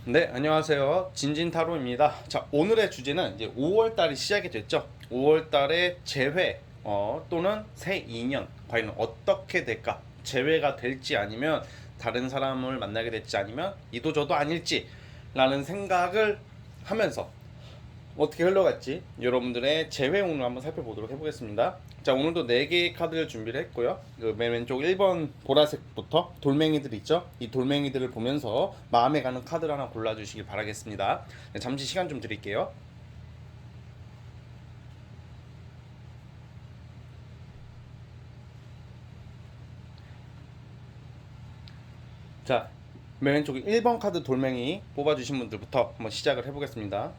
네, 안녕하세요. 진진타로입니다. 자, 오늘의 주제는 이제 5월 달이 시작이 됐죠. 5월 달에 재회 또는 새 인연 과연 어떻게 될까? 재회가 될지 아니면 다른 사람을 만나게 될지 아니면 이도저도 아닐지 라는 생각을 하면서 어떻게 흘러갈지 여러분들의 재회운을 한번 살펴보도록 해보겠습니다. 자, 오늘도 4개의 카드를 준비를 했고요. 그 맨 왼쪽 1번 보라색부터 돌멩이들 있죠? 이 돌멩이들을 보면서 마음에 가는 카드를 하나 골라주시길 바라겠습니다. 네, 잠시 시간 좀 드릴게요. 자, 맨 왼쪽 1번 카드 돌멩이 뽑아주신 분들부터 한번 시작을 해보겠습니다.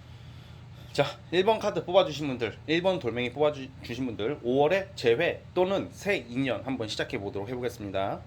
자, 1번 카드 뽑아주신 분들, 1번 돌멩이 뽑아주신 분들 5월에 재회 또는 새 인연 한번 시작해 보도록 해보겠습니다.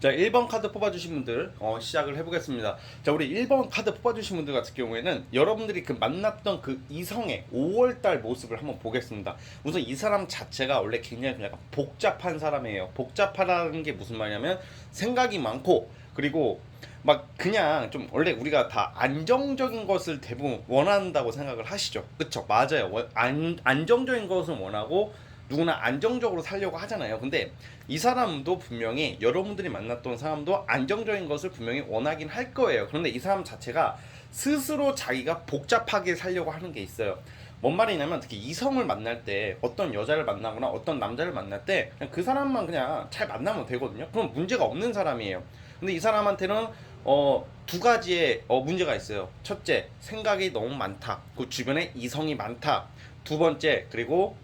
자, 1번 카드 뽑아주신 분들 시작을 해보겠습니다. 자, 우리 1번 카드 뽑아주신 분들 같은 경우에는 여러분들이 그 만났던 그 이성의 5월달 모습을 한번 보겠습니다. 우선 이 사람 자체가 원래 굉장히 좀 약간 복잡한 사람이에요. 복잡하다는 게 무슨 말이냐면 생각이 많고, 그리고 막 그냥 좀 원래 우리가 다 안정적인 것을 대부분 원한다고 생각을 하시죠. 그쵸? 맞아요. 안정적인 것을 원하고 누구나 안정적으로 살려고 하잖아요. 근데 이 사람도 분명히 여러분들이 만났던 사람도 안정적인 것을 분명히 원하긴 할 거예요. 그런데 이 사람 자체가 스스로 자기가 복잡하게 살려고 하는 게 있어요. 뭔 말이냐면 특히 이성을 만날 때 어떤 여자를 만나거나 어떤 남자를 만날 때 그냥 그 사람만 그냥 잘 만나면 되거든요. 그럼 문제가 없는 사람이에요. 근데 이 사람한테는 두 가지의 문제가 있어요. 첫째, 생각이 너무 많다. 그 주변에 이성이 많다. 두 번째, 그리고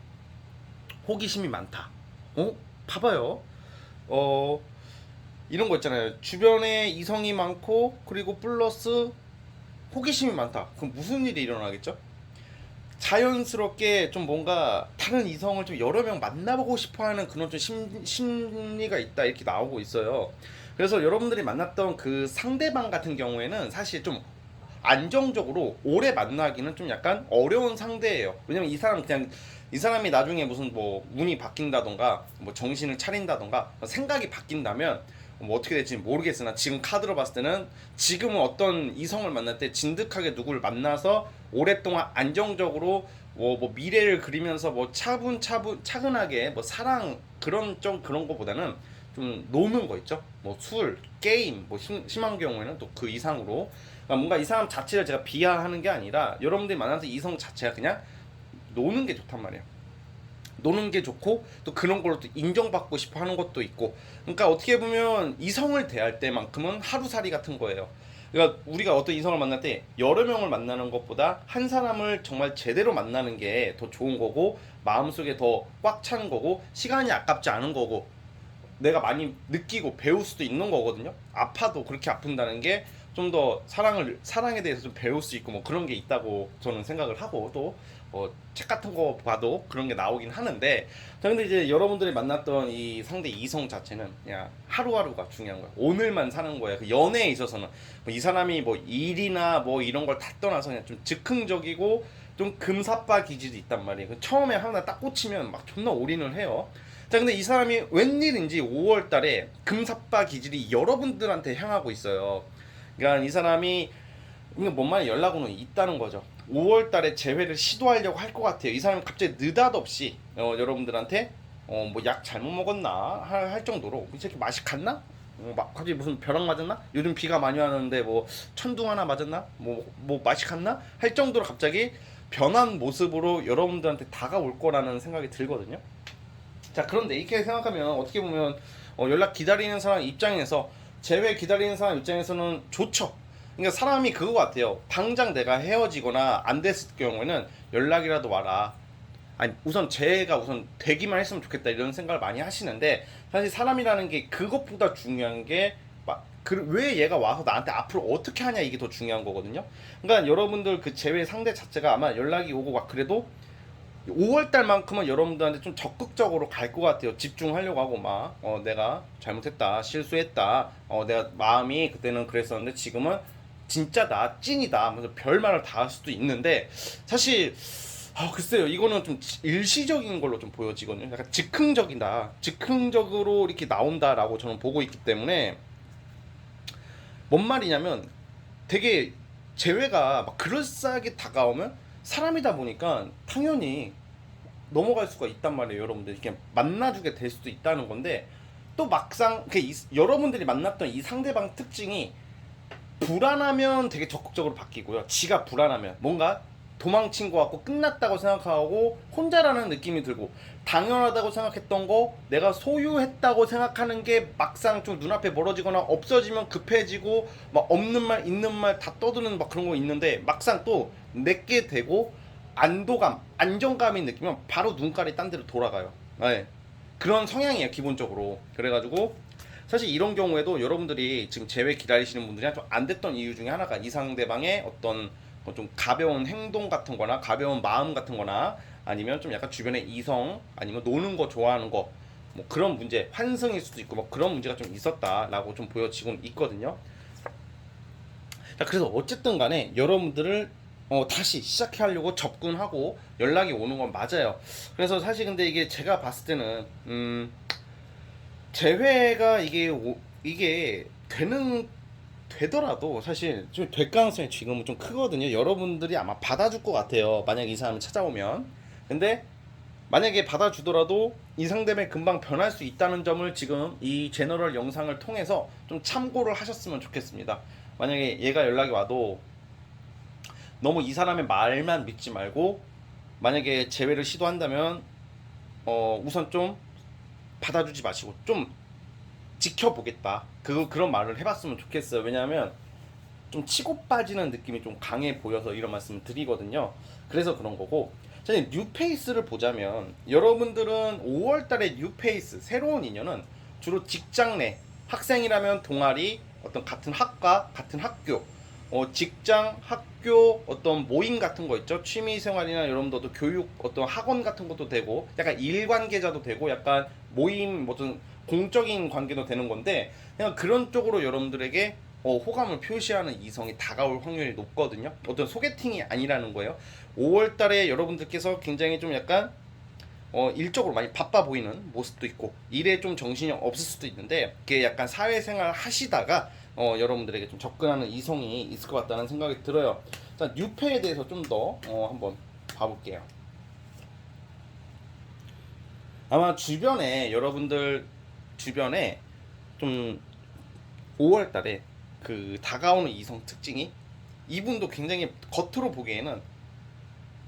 호기심이 많다. 봐봐요. 어, 이런 거 있잖아요. 주변에 이성이 많고, 그리고 플러스 호기심이 많다. 그럼 무슨 일이 일어나겠죠? 자연스럽게 좀 뭔가 다른 이성을 좀 여러 명 만나보고 싶어 하는 그런 좀 심리가 있다. 이렇게 나오고 있어요. 그래서 여러분들이 만났던 그 상대방 같은 경우에는 사실 좀 안정적으로 오래 만나기는 좀 약간 어려운 상대예요. 왜냐면 이 사람 그냥 이 사람이 나중에 무슨 뭐 운이 바뀐다던가 뭐 정신을 차린다던가 생각이 바뀐다면 뭐 어떻게 될지 모르겠으나 지금 카드로 봤을 때는 지금은 어떤 이성을 만날 때 진득하게 누구를 만나서 오랫동안 안정적으로 뭐 미래를 그리면서 뭐 차분차분 차근하게 뭐 사랑 그런 좀 그런 거보다는 좀 노는 거 있죠. 뭐 술, 게임, 뭐 심한 경우에는 또 그 이상으로 그러니까 뭔가 이 사람 자체를 제가 비하하는 게 아니라 여러분들이 만나서 이성 자체가 그냥 노는 게 좋단 말이에요. 노는 게 좋고 또 그런 걸로 또 인정받고 싶어 하는 것도 있고, 그러니까 어떻게 보면 이성을 대할 때만큼은 하루살이 같은 거예요. 그러니까 우리가 어떤 이성을 만날 때 여러 명을 만나는 것보다 한 사람을 정말 제대로 만나는 게 더 좋은 거고 마음속에 더 꽉 차는 거고 시간이 아깝지 않은 거고 내가 많이 느끼고 배울 수도 있는 거거든요. 아파도 그렇게 아픈다는 게 좀 더 사랑에 대해서 좀 배울 수 있고 뭐 그런 게 있다고 저는 생각을 하고 또 책 같은 거 봐도 그런 게 나오긴 하는데, 자 근데 이제 여러분들이 만났던 이 상대 이성 자체는 그냥 하루하루가 중요한 거야. 오늘만 사는 거야. 그 연애에 있어서는 뭐이 사람이 뭐 일이나 뭐 이런 걸 다 떠나서 그냥 좀 즉흥적이고 좀 금사빠 기질이 있단 말이에요. 처음에 하나 딱 꽂히면 막 존나 올인을 해요. 자 근데 이 사람이 웬일인지 5월 달에 금사빠 기질이 여러분들한테 향하고 있어요. 그러니까 이 사람이 이게 뭔 말이야, 연락 오는 있다는 거죠. 5월 달에 재회를 시도하려고 할 것 같아요. 이 사람이 갑자기 느닷없이 여러분들한테 뭐 약 잘못 먹었나 할 정도로 이 새끼 맛이 갔나? 막 갑자기 무슨 벼락 맞았나? 요즘 비가 많이 와는데 뭐 천둥 하나 맞았나? 뭐 맛이 갔나? 할 정도로 갑자기 변한 모습으로 여러분들한테 다가올 거라는 생각이 들거든요. 자 그런데 이렇게 생각하면 어떻게 보면 연락 기다리는 사람 입장에서 재회 기다리는 사람 입장에서는 좋죠. 그러니까 사람이 그거 같아요. 당장 내가 헤어지거나 안 됐을 경우에는 연락이라도 와라. 아니 우선 재회가 우선 되기만 했으면 좋겠다 이런 생각을 많이 하시는데, 사실 사람이라는 게 그것보다 중요한 게 왜 얘가 와서 나한테 앞으로 어떻게 하냐 이게 더 중요한 거거든요. 그러니까 여러분들 그 재회 상대 자체가 아마 연락이 오고 막 그래도 5월달만큼은 여러분들한테 좀 적극적으로 갈 것 같아요. 집중하려고 하고 막 내가 잘못했다, 실수했다, 내가 마음이 그때는 그랬었는데 지금은 진짜다, 찐이다 하면서 별말을 다 할 수도 있는데, 사실 글쎄요, 이거는 좀 일시적인 걸로 좀 보여지거든요. 약간 즉흥적으로 이렇게 나온다라고 저는 보고 있기 때문에, 뭔 말이냐면 되게 재회가 막 그럴싸하게 다가오면 사람이다 보니까 당연히 넘어갈 수가 있단 말이에요. 여러분들 이렇게 만나주게 될 수도 있다는 건데, 또 막상 여러분들이 만났던 이 상대방 특징이 불안하면 되게 적극적으로 바뀌고요. 지가 불안하면 뭔가 도망친 것 같고 끝났다고 생각하고 혼자라는 느낌이 들고, 당연하다고 생각했던 거 내가 소유했다고 생각하는 게 막상 좀 눈앞에 멀어지거나 없어지면 급해지고 막 없는 말 있는 말 다 떠드는 막 그런 거 있는데, 막상 또 내게 되고 안도감 안정감이 느끼면 바로 눈깔이 딴 데로 돌아가요. 네. 그런 성향이에요 기본적으로. 그래가지고 사실 이런 경우에도 여러분들이 지금 재회 기다리시는 분들이랑 좀 안 됐던 이유 중에 하나가 이 상대방의 어떤 좀 가벼운 행동 같은 거나 가벼운 마음 같은 거나, 아니면 좀 약간 주변에 이성 아니면 노는 거 좋아하는 거 뭐 그런 문제, 환승일 수도 있고 뭐 그런 문제가 좀 있었다라고 좀 보여지고 있거든요. 자, 그래서 어쨌든 간에 여러분들을 다시 시작해 하려고 접근하고 연락이 오는 건 맞아요. 그래서 사실 근데 이게 제가 봤을 때는 재회가 이게 되더라도 사실 좀 될 가능성이 지금은 좀 크거든요. 여러분들이 아마 받아줄 것 같아요. 만약 이 사람을 찾아오면. 근데 만약에 받아주더라도 이 상대방이 금방 변할 수 있다는 점을 지금 이 제너럴 영상을 통해서 좀 참고를 하셨으면 좋겠습니다. 만약에 얘가 연락이 와도 너무 이 사람의 말만 믿지 말고, 만약에 재회를 시도한다면 우선 좀 받아주지 마시고 좀 지켜보겠다, 그런 말을 해봤으면 좋겠어요. 왜냐하면 좀 치고 빠지는 느낌이 좀 강해 보여서 이런 말씀을 드리거든요. 그래서 그런 거고, 자, 뉴페이스를 보자면 여러분들은 5월달에 뉴페이스 새로운 인연은 주로 직장 내 학생이라면 동아리, 어떤 같은 학과 같은 학교, 직장 학교 어떤 모임 같은 거 있죠. 취미 생활이나 여러분들도 교육 어떤 학원 같은 것도 되고, 약간 일관계자도 되고, 약간 모임 어떤 공적인 관계도 되는 건데, 그냥 그런 쪽으로 여러분들에게 호감을 표시하는 이성이 다가올 확률이 높거든요. 어떤 소개팅이 아니라는 거예요. 5월달에 여러분들께서 굉장히 좀 약간 일적으로 많이 바빠 보이는 모습도 있고 일에 좀 정신이 없을 수도 있는데, 그게 약간 사회생활 하시다가 여러분들에게 좀 접근하는 이성이 있을 것 같다는 생각이 들어요. 자, 뉴페에 대해서 좀 더 한번 봐볼게요. 아마 주변에 여러분들 주변에 좀 5월달에 그 다가오는 이성 특징이, 이분도 굉장히 겉으로 보기에는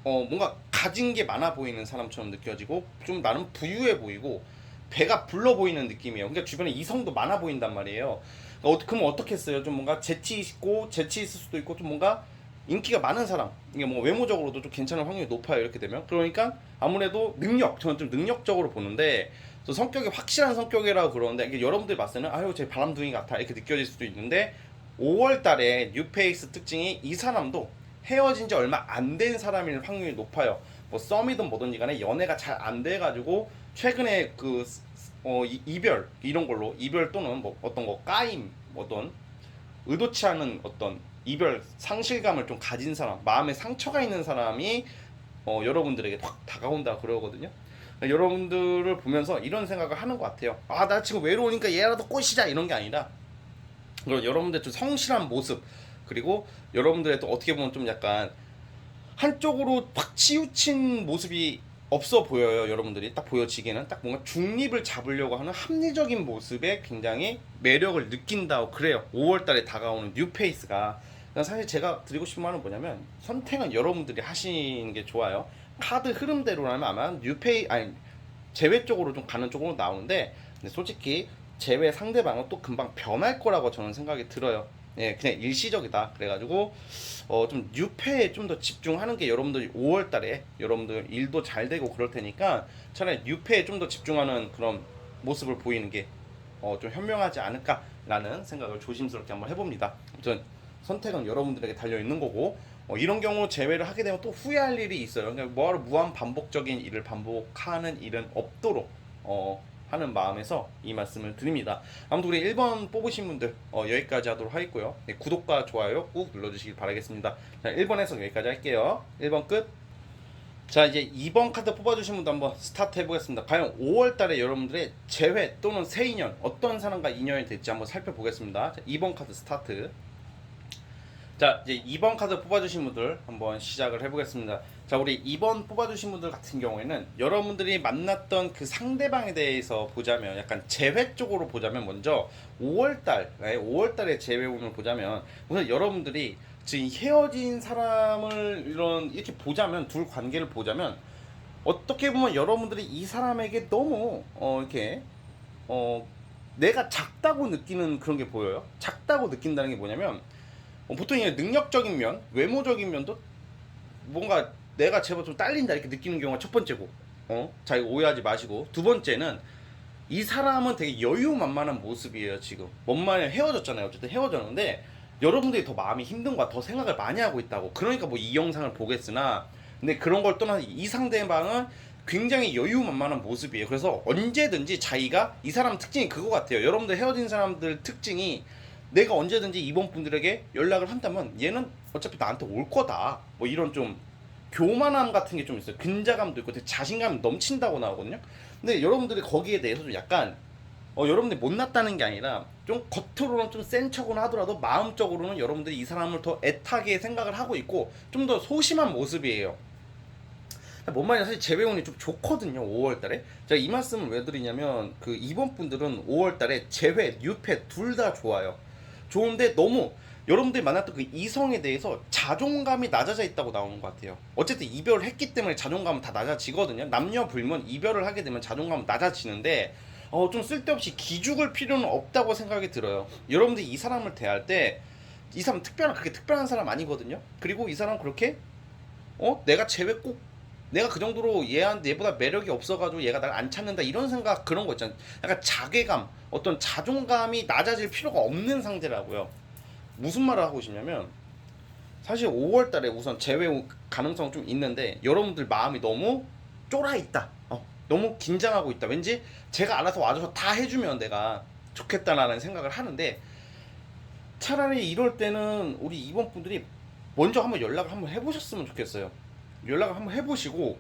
뭔가 가진 게 많아 보이는 사람처럼 느껴지고 좀 나름 부유해 보이고 배가 불러 보이는 느낌이에요. 그러니까 주변에 이성도 많아 보인단 말이에요. 그럼 어떻게 했어요? 좀 뭔가 재치 있고 재치 있을 수도 있고 좀 뭔가 인기가 많은 사람, 이게 뭐 외모적으로도 좀 괜찮은 확률이 높아요. 이렇게 되면 그러니까 아무래도 저는 좀 능력적으로 보는데, 또 성격이 확실한 성격이라고 그러는데, 이게 여러분들이 봤을 때는 아유 제 바람둥이 같아 이렇게 느껴질 수도 있는데, 5월달에 뉴페이스 특징이 이 사람도 헤어진 지 얼마 안 된 사람일 확률이 높아요. 뭐 썸이든 뭐든 간에 연애가 잘 안 돼가지고 최근에 이별 이런 걸로, 이별 또는 뭐 어떤 거 까임, 어떤 의도치 않은 어떤 이별 상실감을 좀 가진 사람, 마음에 상처가 있는 사람이 여러분들에게 확 다가온다 그러거든요. 그러니까 여러분들을 보면서 이런 생각을 하는 것 같아요. 아, 나 지금 외로우니까 얘라도 꼬시자 이런 게 아니라, 그리고 여러분들 좀 성실한 모습, 그리고 여러분들의 또 어떻게 보면 좀 약간 한쪽으로 확 치우친 모습이 없어 보여요. 여러분들이 딱 보여지기에는 딱 뭔가 중립을 잡으려고 하는 합리적인 모습에 굉장히 매력을 느낀다고 그래요. 5월달에 다가오는 뉴페이스가. 사실 제가 드리고 싶은 말은 뭐냐면, 선택은 여러분들이 하시는 게 좋아요. 카드 흐름대로라면 아마 제외 쪽으로 좀 가는 쪽으로 나오는데, 근데 솔직히 제외 상대방은 또 금방 변할 거라고 저는 생각이 들어요. 예, 그냥 일시적이다. 그래가지고 좀 뉴페에 좀 더 집중하는 게, 여러분들 5월달에 여러분들 일도 잘 되고 그럴 테니까 차라리 뉴페에 좀 더 집중하는 그런 모습을 보이는 게 좀 현명하지 않을까라는 생각을 조심스럽게 한번 해봅니다. 아무튼 선택은 여러분들에게 달려 있는 거고, 이런 경우 제외를 하게 되면 또 후회할 일이 있어요. 그러니까 뭐하러 무한 반복적인 일을 반복하는 일은 없도록 하는 마음에서 이 말씀을 드립니다. 아무튼 우리 1번 뽑으신 분들 여기까지 하도록 하겠고요. 네, 구독과 좋아요 꾹 눌러주시길 바라겠습니다. 자, 1번 해석 여기까지 할게요. 1번 끝. 자, 이제 2번 카드 뽑아주신 분도 한번 스타트 해보겠습니다. 과연 5월달에 여러분들의 재회 또는 새 인연, 어떤 사람과 인연이 될지 한번 살펴보겠습니다. 자, 2번 카드 스타트. 자, 이제 2번 카드 뽑아주신 분들 한번 시작을 해보겠습니다. 자, 우리 2번 뽑아주신 분들 같은 경우에는 여러분들이 만났던 그 상대방에 대해서 보자면 약간 재회 쪽으로 보자면 먼저 5월달의 재회운을 보자면 우선 여러분들이 지금 헤어진 사람을 이렇게 보자면 둘 관계를 보자면 어떻게 보면 여러분들이 이 사람에게 너무 이렇게 내가 작다고 느끼는 그런 게 보여요. 작다고 느낀다는 게 뭐냐면 보통 이게 능력적인 면, 외모적인 면도 뭔가 내가 제법 좀 딸린다 이렇게 느끼는 경우가 첫 번째고, 자 이거 오해하지 마시고 두 번째는 이 사람은 되게 여유만만한 모습이에요 지금. 뭔 말이냐 헤어졌잖아요. 어쨌든 헤어졌는데 여러분들이 더 마음이 힘든 거야. 더 생각을 많이 하고 있다고. 그러니까 뭐 이 영상을 보겠으나 근데 그런 걸 떠나서 이 상대방은 굉장히 여유만만한 모습이에요. 그래서 언제든지 자기가 이 사람 특징이 그거 같아요. 여러분들 헤어진 사람들 특징이 내가 언제든지 이번 분들에게 연락을 한다면 얘는 어차피 나한테 올 거다. 뭐 이런 좀 교만함 같은 게 좀 있어요. 근자감도 있고 되게 자신감이 넘친다고 나오거든요. 근데 여러분들이 거기에 대해서 좀 약간 여러분들이 못났다는 게 아니라 좀 겉으로는 좀 센 척은 하더라도 마음적으로는 여러분들이 이 사람을 더 애타게 생각을 하고 있고 좀 더 소심한 모습이에요. 뭔 말이냐 사실 재배운이 좀 좋거든요. 5월달에 제가 이 말씀을 왜 드리냐면 그 이번 분들은 5월달에 재회, 뉴패 둘 다 좋아요. 좋은데 너무 여러분들이 만났던 그 이성에 대해서 자존감이 낮아져 있다고 나오는 것 같아요. 어쨌든 이별을 했기 때문에 자존감은 다 낮아지거든요. 남녀 불문 이별을 하게 되면 자존감은 낮아지는데 좀 쓸데없이 기죽을 필요는 없다고 생각이 들어요. 여러분들이 이 사람을 대할 때 이 사람 그렇게 특별한 사람 아니거든요. 그리고 이 사람 그렇게 내가 제외 꼭 내가 그 정도로 얘보다 매력이 없어가지고 얘가 날 안 찾는다 이런 생각 그런 거 있잖아요. 약간 자괴감, 어떤 자존감이 낮아질 필요가 없는 상대라고요. 무슨 말을 하고 싶냐면 사실 5월달에 우선 재회 가능성 좀 있는데 여러분들 마음이 너무 쫄아 있다. 너무 긴장하고 있다. 왠지 제가 알아서 와줘서 다 해주면 내가 좋겠다라는 생각을 하는데 차라리 이럴 때는 우리 이번 분들이 먼저 한번 연락을 한번 해보셨으면 좋겠어요. 연락을 한번 해보시고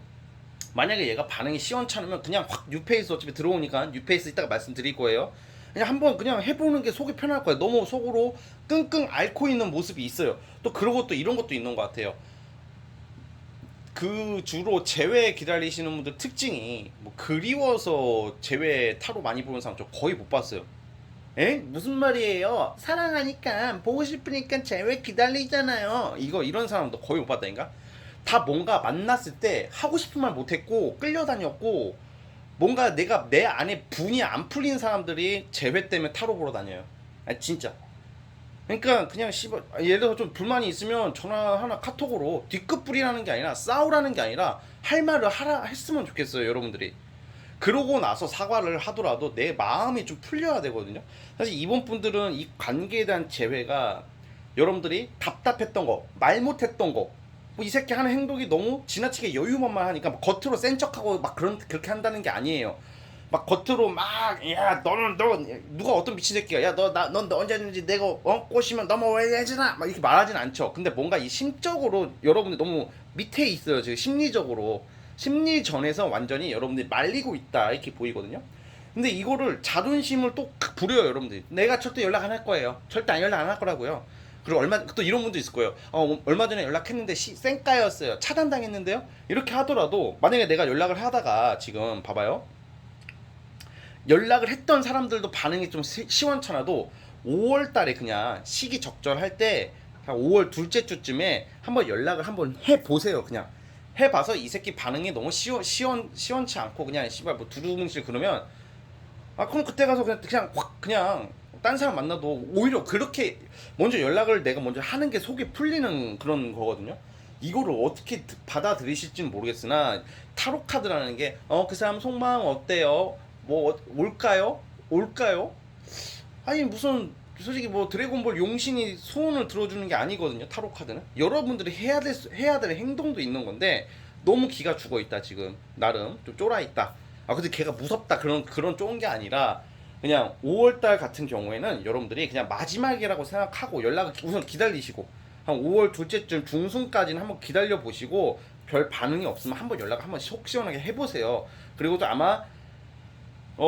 만약에 얘가 반응이 시원찮으면 그냥 확 뉴페이스 어차피 들어오니까 뉴페이스 이따가 말씀드릴 거예요. 그냥 한번 그냥 해보는 게 속이 편할 거예요. 너무 속으로 끙끙 앓고 있는 모습이 있어요. 또 그러고 또 이런 것도 있는 것 같아요. 그 주로 재회 기다리시는 분들 특징이 뭐 그리워서 재회 타로 많이 보는 사람 저 거의 못 봤어요. 에? 무슨 말이에요? 사랑하니까 보고 싶으니까 재회 기다리잖아요. 이런 사람도 거의 못 봤다니까. 다 뭔가 만났을 때 하고 싶은 말 못했고 끌려다녔고 뭔가 내가 내 안에 분이 안 풀린 사람들이 재회 때문에 타로 보러 다녀요. 진짜. 그러니까 그냥 예를 들어서 좀 불만이 있으면 전화 하나 카톡으로 뒤끝 부리라는 게 아니라 싸우라는 게 아니라 할 말을 하라 했으면 좋겠어요 여러분들이. 그러고 나서 사과를 하더라도 내 마음이 좀 풀려야 되거든요. 사실 이번 분들은 이 관계에 대한 재회가 여러분들이 답답했던 거, 말 못했던 거, 뭐 이 새끼 하는 행동이 너무 지나치게 여유만만하니까 막 겉으로 센 척하고 막 그렇게 한다는 게 아니에요. 막 겉으로 막 야 너는 너 누가 어떤 미친 새끼야 야 넌 언제든지 내가 꼬시면 넘어와야지나 막 이렇게 말하진 않죠. 근데 뭔가 이 심적으로 여러분들 너무 밑에 있어요. 지금 심리적으로 심리전에서 완전히 여러분들이 말리고 있다 이렇게 보이거든요. 근데 이거를 자존심을 또 부려요 여러분들이. 내가 절대 연락 안 할 거예요. 절대 연락 안 할 거라고요. 그리고 또 이런 분도 있을 거예요. 얼마 전에 연락했는데 쌩까였어요. 차단당했는데요. 이렇게 하더라도 만약에 내가 연락을 하다가 지금 봐봐요. 연락을 했던 사람들도 반응이 좀 시원찮아도 5월달에 그냥 시기 적절할 때 5월 둘째 주쯤에 한번 연락을 한번 해보세요. 그냥 해봐서 이 새끼 반응이 너무 시원치 않고 그냥 씨발 뭐 두루뭉실 그러면 그럼 그때 가서 그냥 확 그냥 딴 사람 만나도 오히려 그렇게 먼저 연락을 내가 먼저 하는 게 속이 풀리는 그런 거거든요. 이거를 어떻게 받아들이실지는 모르겠으나 타로 카드라는 게 그 사람 속마음 어때요? 뭐 올까요? 아니 무슨 솔직히 뭐 드래곤볼 용신이 소원을 들어주는 게 아니거든요. 타로 카드는 여러분들이 해야 될 행동도 있는 건데 너무 기가 죽어 있다 지금 나름 좀 쫄아 있다. 근데 걔가 무섭다 그런 쫄은 게 아니라 그냥 5월달 같은 경우에는 여러분들이 그냥 마지막이라고 생각하고 연락을 우선 기다리시고 한 5월 둘째쯤 중순까지는 한번 기다려 보시고 별 반응이 없으면 한번 연락을 한번 속 시원하게 해보세요. 그리고 또 아마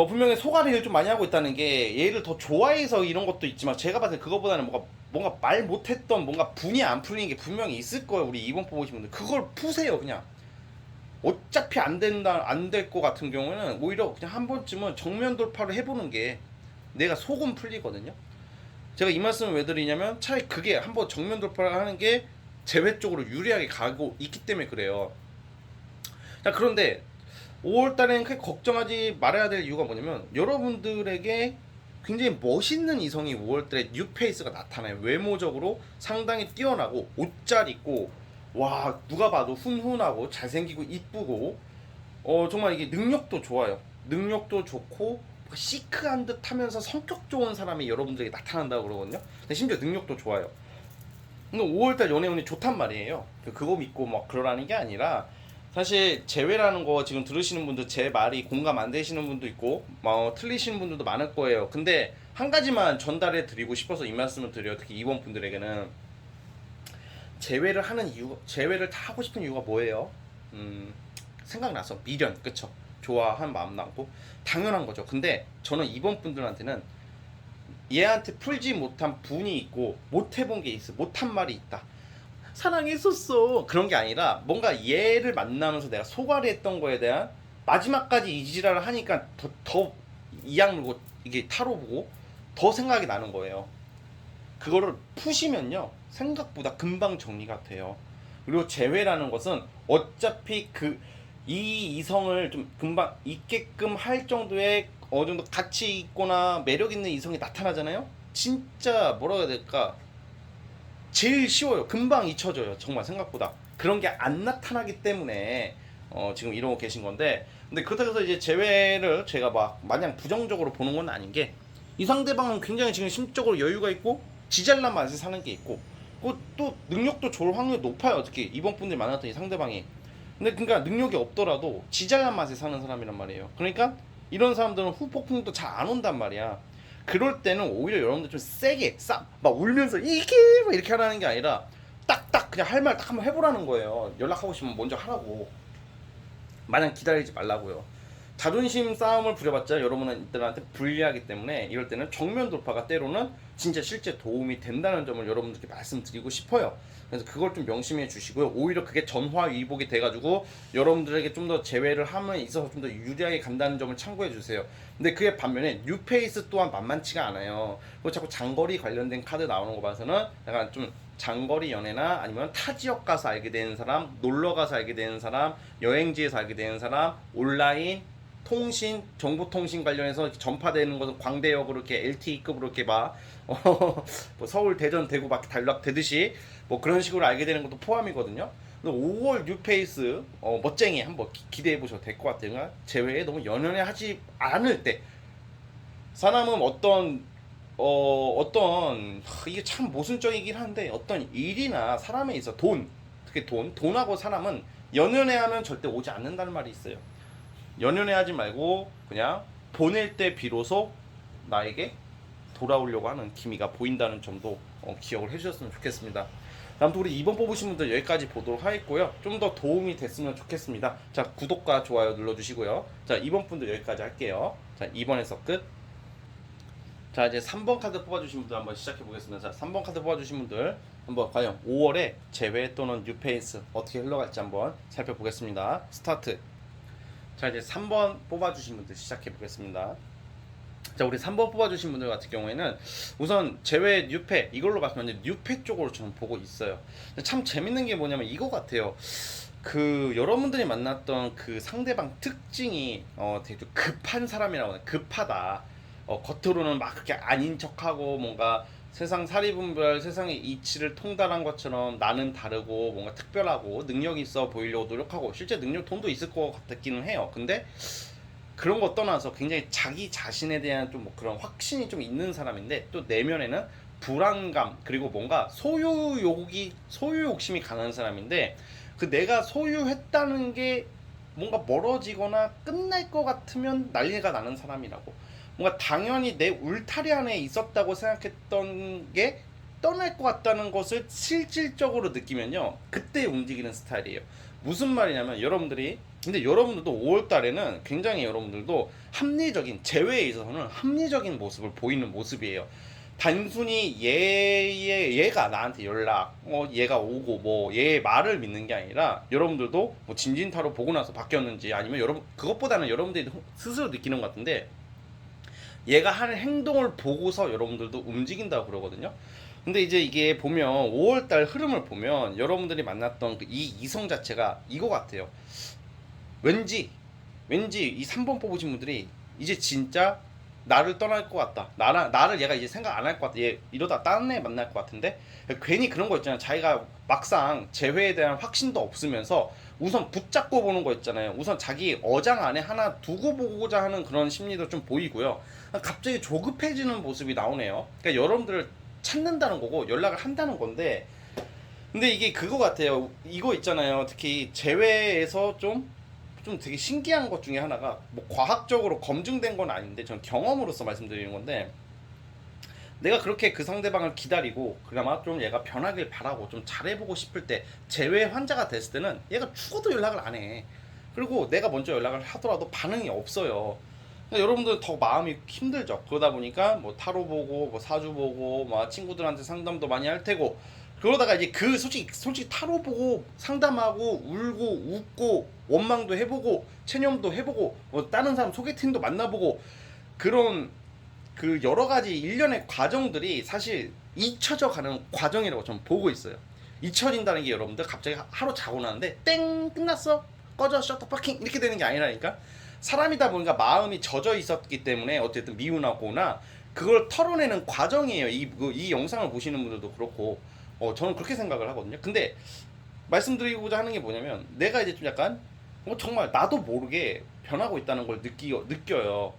분명히 소가리를 좀 많이 하고 있다는 게 얘를 더 좋아해서 이런 것도 있지만 제가 봤을 때 그거보다는 뭔가 말 못했던 뭔가 분이 안 풀리는 게 분명히 있을 거예요. 우리 2번 뽑으신 분들 그걸 푸세요. 그냥 어차피 안 될 거 같은 경우는 오히려 그냥 한 번쯤은 정면 돌파를 해보는 게 내가 속은 풀리거든요. 제가 이 말씀을 왜 드리냐면 차라리 그게 한번 정면 돌파를 하는 게 제외 쪽으로 유리하게 가고 있기 때문에 그래요. 자, 그런데 5월 달에는 크게 걱정하지 말아야 될 이유가 뭐냐면 여러분들에게 굉장히 멋있는 이성이 5월 달에 뉴페이스가 나타나요. 외모적으로 상당히 뛰어나고 옷 잘 입고 와 누가 봐도 훈훈하고 잘생기고 이쁘고 정말 이게 능력도 좋아요. 능력도 좋고 시크한 듯 하면서 성격 좋은 사람이 여러분들에게 나타난다고 그러거든요. 근데 심지어 능력도 좋아요. 근데 5월달 연애운이 좋단 말이에요. 그거 믿고 막 그러라는 게 아니라 사실 재회라는 거 지금 들으시는 분들 제 말이 공감 안 되시는 분도 있고 틀리시는 분들도 많을 거예요. 근데 한 가지만 전달해 드리고 싶어서 이 말씀을 드려요. 특히 이번 분들에게는 재회를 다 하고 싶은 이유가 뭐예요? 생각나서 미련, 그쵸? 좋아한 마음 나고 당연한 거죠. 근데 저는 이번 분들한테는 얘한테 풀지 못한 분이 있고 못 해본 게 있어, 못한 말이 있다, 사랑했었어, 그런 게 아니라 뭔가 얘를 만나면서 내가 소갈이 했던 거에 대한 마지막까지 이지랄을 하니까 더 이악 물고 이게 타로 보고 더 생각이 나는 거예요. 그거를 푸시면요 생각보다 금방 정리가 돼요. 그리고 재회라는 것은 어차피 이 이성을 좀 금방 있게끔 할 정도의 어느 정도 가치 있거나 매력 있는 이성이 나타나잖아요. 진짜 뭐라고 해야 될까, 제일 쉬워요. 금방 잊혀져요. 정말 생각보다 그런 게 안 나타나기 때문에 지금 이러고 계신 건데, 근데 그렇다고 해서 이제 재회를 제가 막 마냥 부정적으로 보는 건 아닌 게, 이 상대방은 굉장히 지금 심적으로 여유가 있고 지잘난 맛을 사는 게 있고 또 능력도 좋을 확률이 높아요. 특히 이번 분들이 만났던 이 상대방이. 근데 그러니까 능력이 없더라도 지잘난 맛에 사는 사람이란 말이에요. 그러니까 이런 사람들은 후폭풍도 잘 안 온단 말이야. 그럴 때는 오히려 여러분들 좀 세게 막 울면서 이게 막 이렇게 하라는 게 아니라 딱딱 그냥 할 말 딱 한번 해보라는 거예요. 연락하고 싶으면 먼저 하라고. 마냥 기다리지 말라고요. 자존심 싸움을 부려봤자 여러분들한테 불리하기 때문에 이럴 때는 정면 돌파가 때로는 진짜 실제 도움이 된다는 점을 여러분들께 말씀드리고 싶어요. 그래서 그걸 좀 명심해 주시고요. 오히려 그게 전화위복이 돼가지고 여러분들에게 좀 더 재회를 함에 있어서 좀 더 유리하게 간다는 점을 참고해 주세요. 근데 그에 반면에 뉴페이스 또한 만만치가 않아요. 그리고 자꾸 장거리 관련된 카드 나오는 거 봐서는 약간 좀 장거리 연애나 아니면 타 지역 가서 알게 되는 사람, 놀러 가서 알게 되는 사람, 여행지에서 알게 되는 사람, 온라인 통신, 정보통신 관련해서 전파되는 것은 광대역으로 이렇게 LTE급으로 이렇게 막 뭐 서울, 대전, 대구 막 단락되듯이 뭐 그런 식으로 알게 되는 것도 포함이거든요. 5월 뉴페이스 멋쟁이 한번 기대해 보셔도 될 것 같아요. 그러니까 제외에 너무 연연해 하지 않을 때 사람은 이게 참 모순적이긴 한데 어떤 일이나 사람에 있어 특히 돈하고 사람은 연연해 하면 절대 오지 않는다는 말이 있어요. 연연해 하지 말고 그냥 보낼 때 비로소 나에게 돌아오려고 하는 기미가 보인다는 점도 기억을 해주셨으면 좋겠습니다. 아무튼 우리 2번 뽑으신 분들 여기까지 보도록 하겠고요. 좀 더 도움이 됐으면 좋겠습니다. 자, 구독과 좋아요 눌러주시고요. 자, 2번 분들 여기까지 할게요. 자, 2번에서 끝. 자, 이제 3번 카드 뽑아주신 분들 한번 시작해 보겠습니다. 자, 3번 카드 뽑아주신 분들 한번 과연 5월에 재회 또는 뉴페이스 어떻게 흘러갈지 한번 살펴보겠습니다. 스타트. 자, 이제 3번 뽑아주신 분들 시작해 보겠습니다. 자, 우리 3번 뽑아주신 분들 같은 경우에는 우선 재회 뉴페 이걸로 봤으면 뉴페 쪽으로 저는 보고 있어요. 참 재밌는 게 뭐냐면 이거 같아요. 여러분들이 만났던 그 상대방 특징이 되게 좀 급한 사람이라고 해요. 급하다. 겉으로는 막 그렇게 아닌 척하고 뭔가 세상 사리분별 세상의 이치를 통달한 것처럼 나는 다르고 뭔가 특별하고 능력이 있어 보이려고 노력하고 실제 돈도 있을 것 같기는 해요. 근데 그런 거 떠나서 굉장히 자기 자신에 대한 좀 뭐 그런 확신이 좀 있는 사람인데 또 내면에는 불안감 그리고 뭔가 소유 욕심이 강한 사람인데 내가 소유했다는 게 뭔가 멀어지거나 끝날 것 같으면 난리가 나는 사람이라고, 뭔가 당연히 내 울타리 안에 있었다고 생각했던 게 떠날 것 같다는 것을 실질적으로 느끼면요 그때 움직이는 스타일이에요. 무슨 말이냐면 여러분들이 근데 여러분들도 5월 달에는 굉장히 여러분들도 합리적인 재회에 있어서는 합리적인 모습을 보이는 모습이에요. 단순히 얘가 나한테 연락, 얘가 오고 뭐 얘의 말을 믿는 게 아니라 여러분들도 뭐 진진타로 보고 나서 바뀌었는지 아니면 여러분 그것보다는 여러분들이 스스로 느끼는 것 같은데 얘가 하는 행동을 보고서 여러분들도 움직인다고 그러거든요. 근데 이제 이게 보면 5월달 흐름을 보면 여러분들이 만났던 이 이성 자체가 이거 같아요. 왠지 이 3번 뽑으신 분들이 이제 진짜 나를 떠날 것 같다. 나를 얘가 이제 생각 안 할 것 같다. 얘 이러다 다른 애 만날 것 같은데 괜히 그런 거 있잖아요. 자기가 막상 재회에 대한 확신도 없으면서 우선 붙잡고 보는 거 있잖아요. 우선 자기 어장 안에 하나 두고 보고자 하는 그런 심리도 좀 보이고요. 갑자기 조급해지는 모습이 나오네요. 그러니까 여러분들을 찾는다는 거고 연락을 한다는 건데 근데 이게 그거 같아요. 이거 있잖아요. 특히 재회에서 좀 되게 신기한 것 중에 하나가 뭐 과학적으로 검증된 건 아닌데 전 경험으로서 말씀드리는 건데 내가 그렇게 그 상대방을 기다리고 그나마 좀 얘가 변하길 바라고 좀 잘해보고 싶을 때 재회 환자가 됐을 때는 얘가 죽어도 연락을 안 해. 그리고 내가 먼저 연락을 하더라도 반응이 없어요. 그러니까 여러분들 더 마음이 힘들죠. 그러다 보니까 뭐 타로 보고 뭐 사주 보고 뭐 친구들한테 상담도 많이 할 테고 그러다가 이제 그 솔직히 타로 보고 상담하고 울고 웃고 원망도 해보고 체념도 해보고 뭐 다른 사람 소개팅도 만나보고 그런 그 여러 가지 일련의 과정들이 사실 잊혀져 가는 과정이라고 저는 보고 있어요. 잊혀진다는 게 여러분들 갑자기 하루 자고 나는데 땡 끝났어 꺼져 셔터 파킹 이렇게 되는 게 아니라니까. 사람이다 보니까 마음이 젖어 있었기 때문에 어쨌든 미운하거나 그걸 털어내는 과정이에요. 이 영상을 보시는 분들도 그렇고 저는 그렇게 생각을 하거든요. 근데 말씀드리고자 하는 게 뭐냐면 내가 이제 좀 약간 정말 나도 모르게 변하고 있다는 걸 느껴요.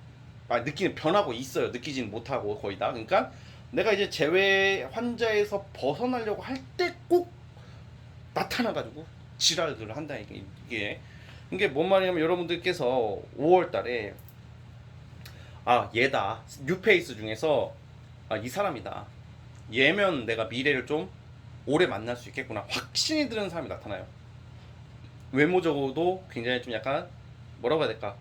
느끼는 변하고 있어요. 느끼지는 못하고 거의 다. 그러니까 내가 이제 재회 환자에서 벗어나려고 할 때 꼭 나타나가지고 지랄들을 한다 이게 뭔 말이냐면 여러분들께서 5월달에 얘다 뉴페이스 중에서 이 사람이다. 얘면 내가 미래를 좀 오래 만날 수 있겠구나. 확신이 드는 사람이 나타나요. 외모적으로도 굉장히 좀 약간 뭐라고 해야 될까?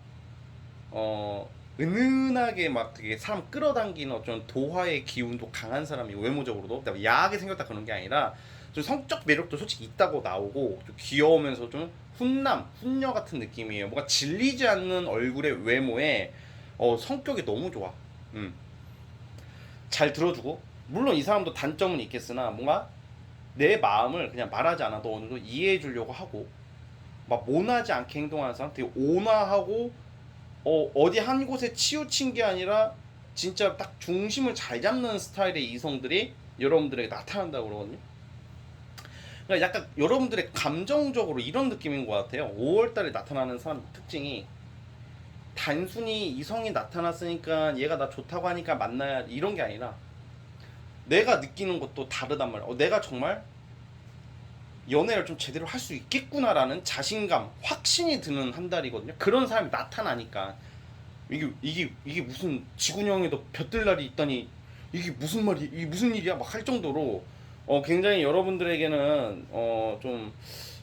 은은하게 막 되게 사람 끌어당기는 어떤 도화의 기운도 강한 사람이고 외모적으로도 야하게 생겼다 그런 게 아니라 좀 성적 매력도 솔직히 있다고 나오고 좀 귀여우면서 좀 훈녀 같은 느낌이에요. 뭔가 질리지 않는 얼굴의 외모에 성격이 너무 좋아. 잘 들어주고 물론 이 사람도 단점은 있겠으나 뭔가 내 마음을 그냥 말하지 않아도 어느 정도 이해해 주려고 하고 막 모나지 않게 행동하는 사람 되게 온화하고 어디 한 곳에 치우친 게 아니라 진짜 딱 중심을 잘 잡는 스타일의 이성들이 여러분들에게 나타난다고 그러거든요. 그러니까 약간 여러분들의 감정적으로 이런 느낌인 것 같아요. 5월달에 나타나는 사람 특징이 단순히 이성이 나타났으니까 얘가 나 좋다고 하니까 만나야 이런 게 아니라 내가 느끼는 것도 다르단 말이야. 내가 정말 연애를 좀 제대로 할 수 있겠구나라는 자신감, 확신이 드는 한 달이거든요. 그런 사람이 나타나니까 이게 무슨 지구형에도 볕들날이 있다니 이게 무슨 일이야 막 할 정도로 굉장히 여러분들에게는 좀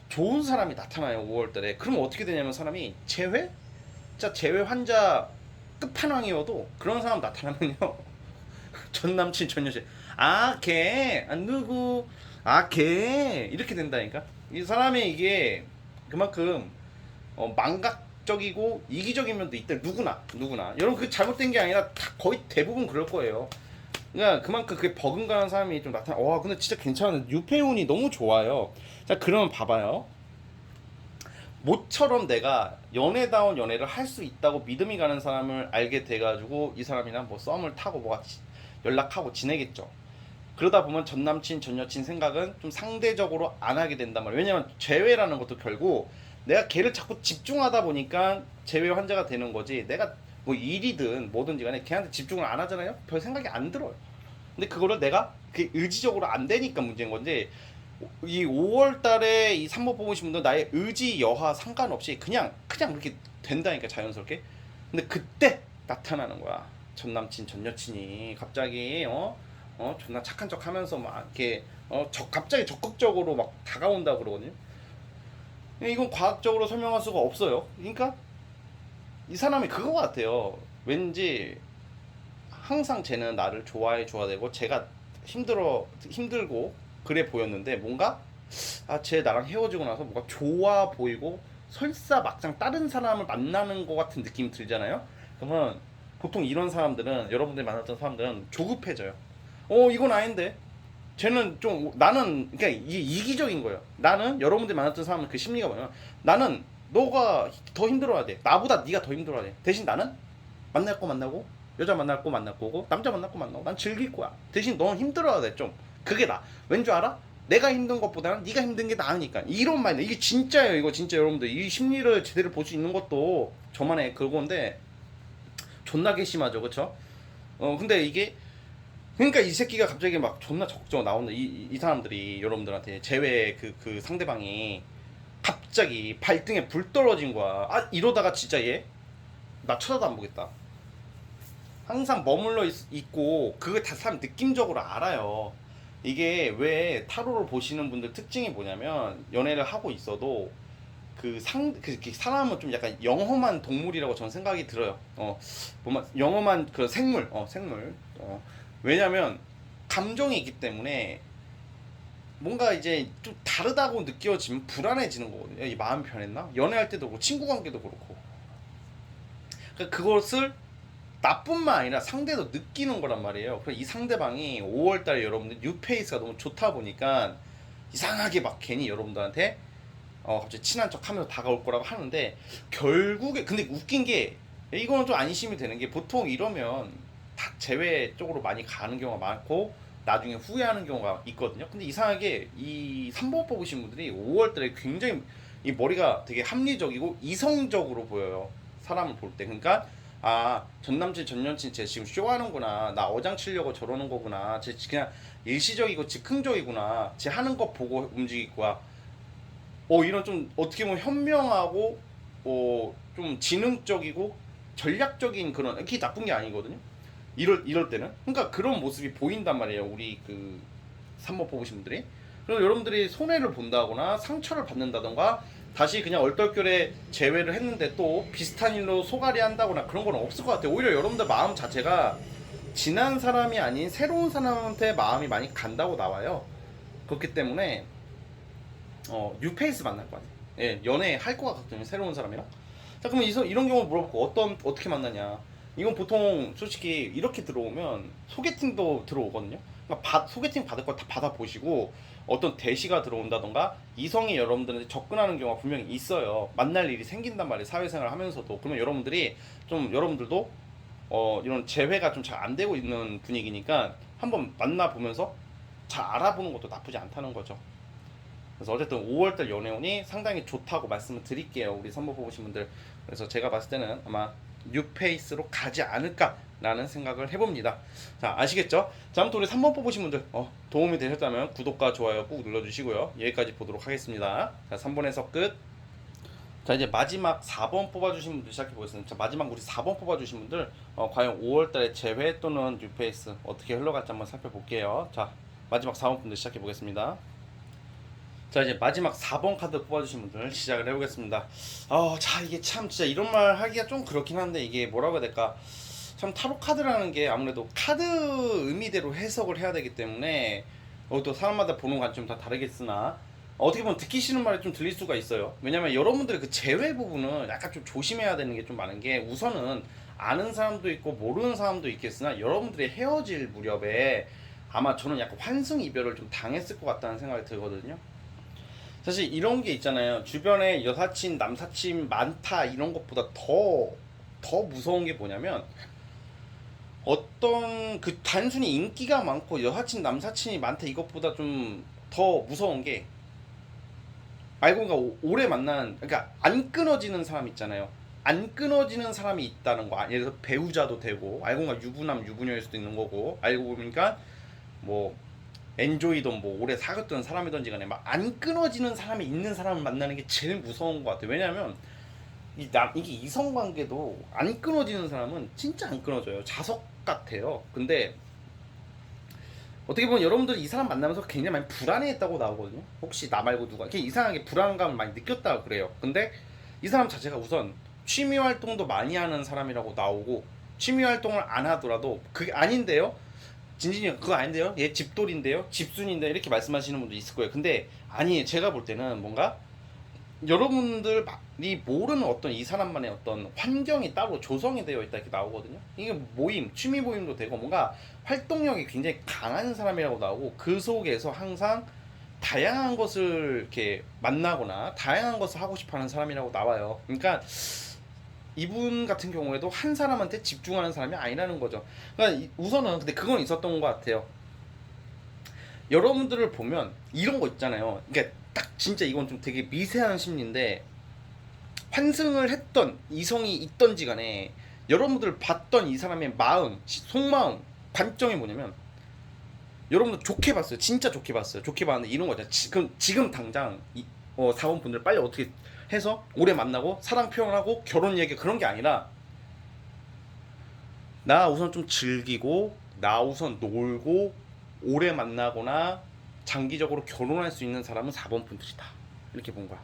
좋은 사람이 나타나요 5월달에. 그러면 어떻게 되냐면 사람이 진짜 재회 환자 끝판왕이어도 그런 사람 나타나면요 전 남친 전 여친 걔 누구 걔 이렇게 된다니까. 이 사람의 이게 그만큼 망각적이고 이기적인 면도 있다. 누구나 여러분 그게 잘못된 게 아니라 거의 대부분 그럴 거예요. 그러니까 그만큼 그게 버금가는 사람이 좀 나타나. 와 근데 진짜 괜찮은 유패운이 너무 좋아요. 자 그러면 봐봐요. 모처럼 내가 연애다운 연애를 할 수 있다고 믿음이 가는 사람을 알게 돼가지고 이 사람이랑 뭐 썸을 타고 뭐가 연락하고 지내겠죠. 그러다 보면 전 남친 전 여친 생각은 좀 상대적으로 안 하게 된단 말이에요. 왜냐면 재회라는 것도 결국 내가 걔를 자꾸 집중하다 보니까 재회 환자가 되는 거지. 내가 뭐 일이든 뭐든지 간에 걔한테 집중을 안 하잖아요. 별 생각이 안 들어요. 근데 그거를 내가 그게 의지적으로 안 되니까 문제인 건데 이 5월 달에 이 3번 뽑으신 분들 나의 의지 여하 상관없이 그냥 그렇게 된다니까 자연스럽게. 근데 그때 나타나는 거야. 전 남친 전 여친이 갑자기 존나 착한 척 하면서 막 이렇게 갑자기 적극적으로 막 다가온다 그러거든요. 이건 과학적으로 설명할 수가 없어요. 그러니까 이 사람이 그거 같아요. 왠지 항상 쟤는 나를 좋아해 줘야 되고 제가 힘들고 그래 보였는데 뭔가 쟤 나랑 헤어지고 나서 뭔가 좋아 보이고 설사 막상 다른 사람을 만나는 것 같은 느낌이 들잖아요. 그러면 보통 이런 사람들은 여러분들이 만났던 사람들은 조급해져요. 이건 아닌데 쟤는 좀 나는 그러니까 이게 이기적인 거예요. 나는 여러분들이 만났던 사람은 그 심리가 뭐냐면 나는 너가 더 힘들어야 돼. 나보다 네가 더 힘들어야 돼. 대신 나는 만날 거 만나고 여자 만날 거 만날 거고 남자 만날 거 만나고 난 즐길 거야. 대신 너는 힘들어야 돼 좀. 그게 나. 왠 줄 알아? 내가 힘든 것보다는 네가 힘든 게 나으니까. 이런 마인드. 이게 진짜예요. 이거 진짜 여러분들 이 심리를 제대로 볼 수 있는 것도 저만의 그건데 존나 괘씸하죠, 그쵸? 근데 이게 그러니까 이 새끼가 갑자기 막 존나 적극적으로 나온다. 이 사람들이 여러분들한테 제외 그 상대방이 갑자기 발등에 불 떨어진 거야. 이러다가 진짜 얘 나 쳐다도 안 보겠다. 항상 머물러 있고 그걸 다 사람 느낌적으로 알아요. 이게 왜 타로를 보시는 분들 특징이 뭐냐면 연애를 하고 있어도 그 사람은 좀 약간 영험한 동물이라고 저는 생각이 들어요. 보면 영험한 그 생물. 왜냐면 감정이 있기 때문에 뭔가 이제 좀 다르다고 느껴지면 불안해지는 거거든요. 이 마음이 변했나? 연애할 때도 그렇고 친구 관계도 그렇고. 그러니까 그것을 나뿐만 아니라 상대도 느끼는 거란 말이에요. 그래서 이 상대방이 5월달에 여러분들 뉴페이스가 너무 좋다 보니까 이상하게 막 괜히 여러분들한테 갑자기 친한 척 하면서 다가올 거라고 하는데 결국에 근데 웃긴 게 이거는 좀 안심이 되는 게 보통 이러면 다 제외 쪽으로 많이 가는 경우가 많고 나중에 후회하는 경우가 있거든요. 근데 이상하게 이 3번 뽑으신 분들이 5월달에 굉장히 이 머리가 되게 합리적이고 이성적으로 보여요. 사람을 볼 때. 그러니까 전 남친 전 여친 쟤 지금 쇼하는구나. 나 어장 치려고 저러는 거구나. 쟤 그냥 일시적이고 즉흥적이구나. 쟤 하는 거 보고 움직일 거야. 이런 좀 어떻게 보면 현명하고 좀 지능적이고 전략적인 그런 그게 나쁜 게 아니거든요. 이럴 때는 그러니까 그런 모습이 보인단 말이에요. 우리 그 3번 뽑으신 분들이. 그래서 여러분들이 손해를 본다거나 상처를 받는다던가 다시 그냥 얼떨결에 제외를 했는데 또 비슷한 일로 소갈이 한다거나 그런 건 없을 것 같아요. 오히려 여러분들 마음 자체가 지난 사람이 아닌 새로운 사람한테 마음이 많이 간다고 나와요. 그렇기 때문에 뉴페이스 만날 거 아니에요. 예, 연애 할 것 같거든요. 새로운 사람이랑. 자, 그러면 이런 경우 물어보고 어떻게 만나냐? 이건 보통 솔직히 이렇게 들어오면 소개팅도 들어오거든요. 그러니까 소개팅 받을 거 다 받아보시고 어떤 대시가 들어온다던가 이성이 여러분들한테 접근하는 경우가 분명히 있어요. 만날 일이 생긴단 말이에요. 사회생활을 하면서도. 그러면 여러분들도 이런 재회가 좀 잘 안 되고 있는 분위기니까 한번 만나보면서 잘 알아보는 것도 나쁘지 않다는 거죠. 그래서 어쨌든 5월달 연애운이 상당히 좋다고 말씀을 드릴게요. 우리 선보 뽑으신 분들. 그래서 제가 봤을 때는 아마 뉴페이스로 가지 않을까라는 생각을 해봅니다. 자, 아시겠죠? 자, 아무튼 우리 3번 뽑으신 분들 도움이 되셨다면 구독과 좋아요 꾹 눌러주시고요. 여기까지 보도록 하겠습니다. 자, 3번에서 끝. 자, 이제 마지막 4번 뽑아주신 분들 시작해보겠습니다. 자, 마지막 우리 4번 뽑아주신 분들 과연 5월달에 재회 또는 뉴페이스 어떻게 흘러갈지 한번 살펴볼게요. 자, 마지막 4번 분들 시작해보겠습니다. 자, 이제 마지막 4번 카드 뽑아주신 분들 시작을 해보겠습니다. 자, 이게 참 진짜 이런 말 하기가 좀 그렇긴 한데 이게 뭐라고 해야 될까? 참 타로 카드라는 게 아무래도 카드 의미대로 해석을 해야 되기 때문에 또 사람마다 보는 관점 다 다르겠으나 어떻게 보면 듣기 싫은 말이 좀 들릴 수가 있어요. 왜냐면 여러분들의 그 제외 부분은 약간 좀 조심해야 되는 게 좀 많은 게 우선은 아는 사람도 있고 모르는 사람도 있겠으나 여러분들이 헤어질 무렵에 아마 저는 약간 환승 이별을 좀 당했을 것 같다는 생각이 들거든요. 사실 이런 게 있잖아요. 주변에 여사친, 남사친 많다 이런 것보다 더 무서운 게 뭐냐면 어떤 그 단순히 인기가 많고 여사친, 남사친이 많다 이것보다 좀 더 무서운 게 알고 보니까 오래 그러니까 안 끊어지는 사람 있잖아요. 안 끊어지는 사람이 있다는 거. 예를 들어서 배우자도 되고 알고 보니까 유부남, 유부녀일 수도 있는 거고 알고 보니까 뭐 엔조이든 뭐 오래 사귀었던 사람이든지 간에 막 안 끊어지는 사람이 있는 사람을 만나는 게 제일 무서운 것 같아요. 왜냐하면 이게 이성관계도 안 끊어지는 사람은 진짜 안 끊어져요. 자석 같아요. 근데 어떻게 보면 여러분들이 이 사람 만나면서 굉장히 많이 불안해했다고 나오거든요. 혹시 나 말고 누가 이렇게 이상하게 불안감을 많이 느꼈다고 그래요. 근데 이 사람 자체가 우선 취미 활동도 많이 하는 사람이라고 나오고, 취미 활동을 안 하더라도 그게 아닌데요. 진진이 그거 아닌데요. 얘 집돌인데요. 집순인데 이렇게 말씀하시는 분도 있을 거예요. 근데 아니, 제가 볼 때는 뭔가 여러분들이 모르는 어떤 이 사람만의 어떤 환경이 따로 조성이 되어 있다 이렇게 나오거든요. 이게 모임, 취미 모임도 되고 뭔가 활동력이 굉장히 강한 사람이라고 나오고, 그 속에서 항상 다양한 것을 이렇게 만나거나 다양한 것을 하고 싶어하는 사람이라고 나와요. 그러니까 이분 같은 경우에도 한 사람한테 집중하는 사람이 아니라는 거죠. 그러니까 우선은 근데 그건 있었던 것 같아요. 여러분들을 보면 이런 거 있잖아요. 그러니까 딱 진짜 이건 좀 되게 미세한 심리인데, 환승을 했던 이성이 있던지 간에 여러분들 봤던 이 사람의 마음, 속마음, 관점이 뭐냐면, 여러분들 좋게 봤어요. 진짜 좋게 봤어요. 좋게 봤는데 이런 거죠. 지금 당장 4번 분들 빨리 어떻게 해서 오래 만나고 사랑 표현하고 결혼 얘기 그런 게 아니라, 나 우선 좀 즐기고 나 우선 놀고 오래 만나거나 장기적으로 결혼할 수 있는 사람은 4번 분들이다. 이렇게 본 거야.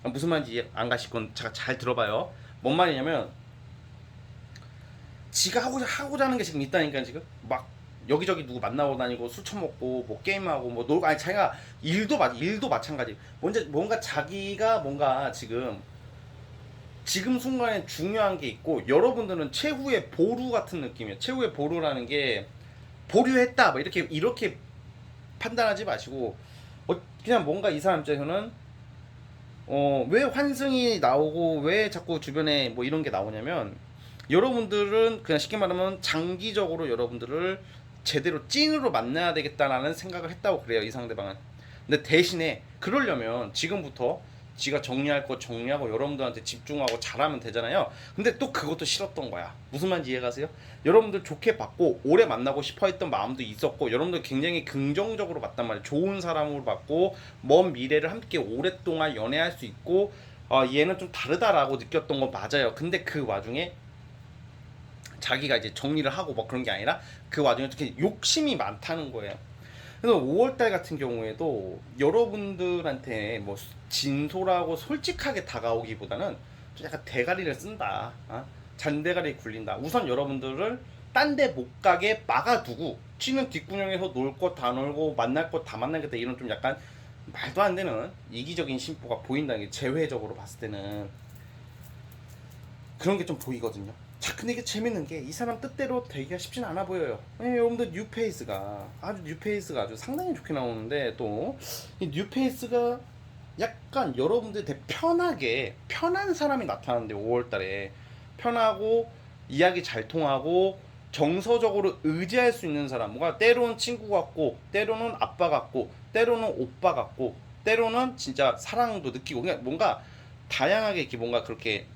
무슨 말인지 이해 안 가실 건 제가 잘 들어봐요. 뭔 말이냐면, 지가 하고자 하는 게 지금 있다니까. 지금 막 여기저기 누구 만나고 다니고 술 처먹고 뭐 게임하고 뭐 놀고, 아니 자기가 일도 마찬가지. 먼저 뭔가 자기가 뭔가 지금 순간에 중요한 게 있고, 여러분들은 최후의 보루 같은 느낌이에요. 최후의 보루라는 게 보류했다 뭐 이렇게 판단하지 마시고, 그냥 뭔가 이 사람 입장에서는 왜 환승이 나오고 왜 자꾸 주변에 뭐 이런 게 나오냐면, 여러분들은 그냥 쉽게 말하면 장기적으로 여러분들을 제대로 찐으로 만나야 되겠다라는 생각을 했다고 그래요, 이 상대방은. 근데 대신에 그러려면 지금부터 지가 정리할 거 정리하고 여러분들한테 집중하고 잘하면 되잖아요. 근데 또 그것도 싫었던 거야. 무슨 말인지 이해가세요? 여러분들 좋게 봤고 오래 만나고 싶어 했던 마음도 있었고, 여러분들 굉장히 긍정적으로 봤단 말이에요. 좋은 사람으로 봤고 먼 미래를 함께 오랫동안 연애할 수 있고, 얘는 좀 다르다라고 느꼈던 거 맞아요. 근데 그 와중에 자기가 이제 정리를 하고 뭐 그런 게 아니라 그 와중에 특히 욕심이 많다는 거예요. 그래서 5월달 같은 경우에도 여러분들한테 뭐 진솔하고 솔직하게 다가오기보다는 좀 약간 대가리를 쓴다. 잔대가리 굴린다. 우선 여러분들을 딴 데 못 가게 막아두고 치는 뒷구녕에서 놀 거 다 놀고 만날 거 다 만나겠다, 이런 좀 약간 말도 안 되는 이기적인 심보가 보인다는 게, 재회적으로 봤을 때는 그런 게 좀 보이거든요. 자, 근데 이게 재밌는 게 이 사람 뜻대로 되기가 쉽진 않아 보여요. 여러분들 뉴페이스가 아주 상당히 좋게 나오는데, 또 이 뉴페이스가 약간 여러분들 되게 편한 사람이 나타나는데, 5월달에 편하고 이야기 잘 통하고 정서적으로 의지할 수 있는 사람, 뭔가 때로는 친구 같고 때로는 아빠 같고 때로는 오빠 같고 때로는 진짜 사랑도 느끼고, 그냥 뭔가 다양하게 이렇게 뭔가 그렇게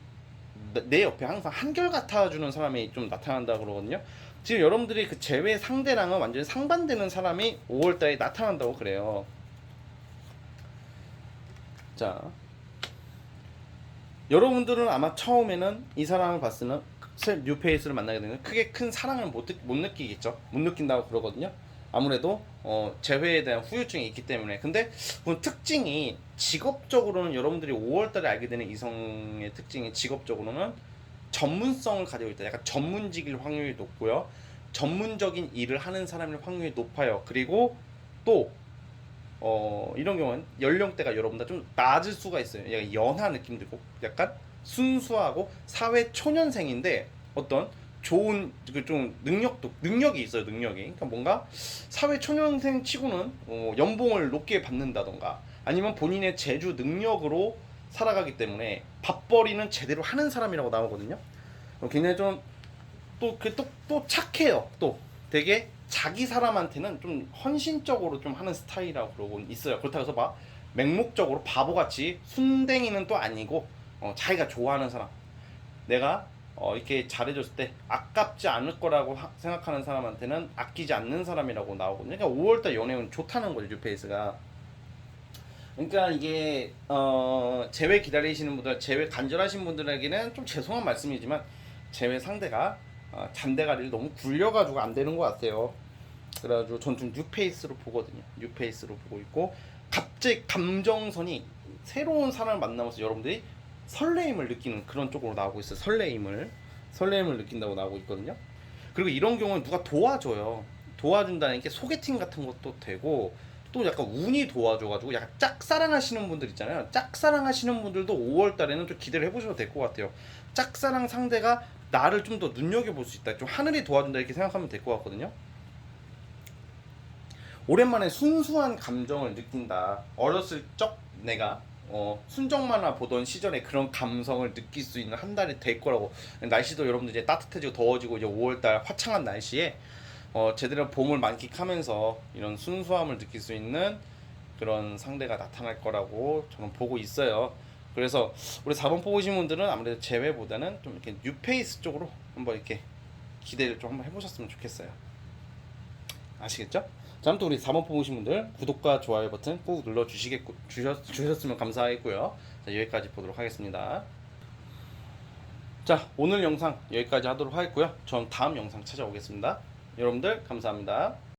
내 옆에 항상 한결 같아주는 사람이 좀 나타난다 그러거든요. 지금 여러분들이 그 제외 상대랑은 완전히 상반되는 사람이 5월달에 나타난다고 그래요. 자, 여러분들은 아마 처음에는 이 사람을 봤을 때는 뉴페이스를 만나게 되면 크게 큰 사랑을 못 느끼겠죠. 못 느낀다고 그러거든요. 아무래도 재회에 대한 후유증이 있기 때문에. 근데 그 특징이, 직업적으로는 여러분들이 5월달에 알게 되는 이성의 특징이, 직업적으로는 전문성을 가지고 있다. 약간 전문직일 확률이 높고요. 전문적인 일을 하는 사람일 확률이 높아요. 그리고 또 이런 경우는 연령대가 여러분보다 좀 낮을 수가 있어요. 약간 연하 느낌 들고 약간 순수하고 사회 초년생인데 어떤 좋은 좀 능력이 있어요. 능력이. 그러니까 뭔가 사회 초년생 치고는 연봉을 높게 받는다던가, 아니면 본인의 재주 능력으로 살아가기 때문에 밥벌이는 제대로 하는 사람이라고 나오거든요. 굉장히 좀 또 착해요. 또 되게 자기 사람한테는 좀 헌신적으로 좀 하는 스타일이라고 그러고 있어요. 그렇다고 해서 막 맹목적으로 바보같이 순댕이는 또 아니고, 자기가 좋아하는 사람, 내가 이렇게 잘해줬을 때 아깝지 않을 거라고 생각하는 사람한테는 아끼지 않는 사람이라고 나오거든요. 그러니까 5월달 연애운 좋다는 거죠, 뉴페이스가. 그러니까 이게 재회 기다리시는 분들, 재회 간절하신 분들에게는 좀 죄송한 말씀이지만 재회 상대가 잔대가리를 너무 굴려가지고 안 되는 것 같아요. 그래가지고 전 좀 뉴페이스로 보거든요. 뉴페이스로 보고 있고 갑자기 감정선이 새로운 사람을 만나면서 여러분들이 설레임을 느끼는 그런 쪽으로 나오고 있어요. 설레임을 느낀다고 나오고 있거든요. 그리고 이런 경우는 누가 도와줘요. 도와준다는 게 소개팅 같은 것도 되고 또 약간 운이 도와줘가지고 약간 짝사랑하시는 분들 있잖아요. 짝사랑하시는 분들도 5월 달에는 좀 기대를 해보셔도 될 것 같아요. 짝사랑 상대가 나를 좀 더 눈여겨볼 수 있다. 좀 하늘이 도와준다 이렇게 생각하면 될 것 같거든요. 오랜만에 순수한 감정을 느낀다. 어렸을 적 내가 순정 만화 보던 시절의 그런 감성을 느낄 수 있는 한 달이 될 거라고. 날씨도 여러분들 이제 따뜻해지고 더워지고 이제 5월달 화창한 날씨에 제대로 봄을 만끽하면서 이런 순수함을 느낄 수 있는 그런 상대가 나타날 거라고 저는 보고 있어요. 그래서 우리 4번 뽑으신 분들은 아무래도 제외보다는 좀 이렇게 뉴페이스 쪽으로 한번 이렇게 기대를 좀 한번 해보셨으면 좋겠어요. 아시겠죠? 자, 아무튼 우리 4번 뽑으신 분들 구독과 좋아요 버튼 꾹 눌러 주셨으면 감사하겠고요. 자, 여기까지 보도록 하겠습니다. 자, 오늘 영상 여기까지 하도록 하겠고요. 전 다음 영상 찾아오겠습니다. 여러분들 감사합니다.